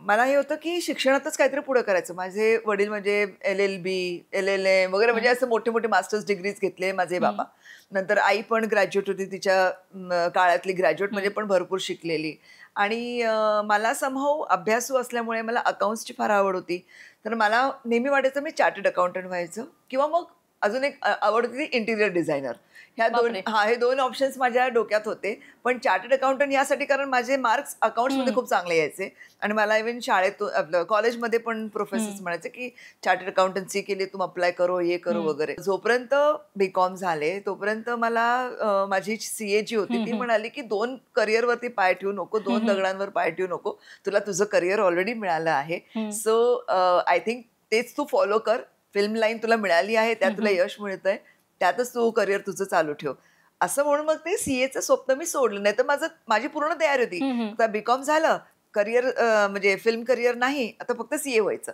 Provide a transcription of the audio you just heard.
मला हे होतं की शिक्षणातच काहीतरी पुढे करायचं. माझे वडील म्हणजे LLB, LLM वगैरे म्हणजे हं, असं मोठे-मोठे मास्टर्स डिग्रीज घेतले माझे हं, बाबा. नंतर आई पण ग्रॅज्युएट होती. तिच्या काळातली ग्रॅज्युएट म्हणजे हं. पण भरपूर शिकलेली आणि मला समहाऊ अभ्यासू असल्यामुळे मला अकाउंट्सची फार आवड होती. तर मला नेहमी वाटायचं मी चार्टर्ड अकाउंटंट व्हायचं किंवा मग अजून एक आवड होती ती इंटिरियर डिझायनर. ह्या 2 बापरे! हे 2 ऑप्शन्स माझ्या डोक्यात होते. पण चार्टर्ड अकाउंटंट यासाठी कारण माझे मार्क्स अकाउंट्समध्ये हं, खूप चांगले यायचे आणि मला इव्हन शाळेतून आपलं कॉलेजमध्ये पण प्रोफेसर्स हं, म्हणायचे, की "चार्टर्ड अकाउंटन्सी केली, तुम अप्लाय करो, ये करो" हं, वगैरे. जोपर्यंत बी-कॉम झाले, तोपर्यंत मला माझी सीए जी होती हं, ती हं, म्हणाली, की "2 करिअरवरती पाय ठेवू नको, हं, 2 हं, दगडांवर पाय ठेवू नको. तुला तुझं करिअर ऑलरेडी मिळालं आहे. हं, सो आय थिंक तेच तू फॉलो कर. फिल्म लाईन तुला मिळाली आहे, त्यात हं, तुला हं, यश मिळतंय. त्यातच तू करिअर तुझं चालू ठेव." असं म्हणून मग ते सीएचं स्वप्न मी सोडलं. नाहीतर माझी पूर्ण तयारी होती. हं, हं. आता बी-कॉम झालं, करिअर म्हणजे फिल्म करिअर नाही, आता फक्त सीए व्हायचं.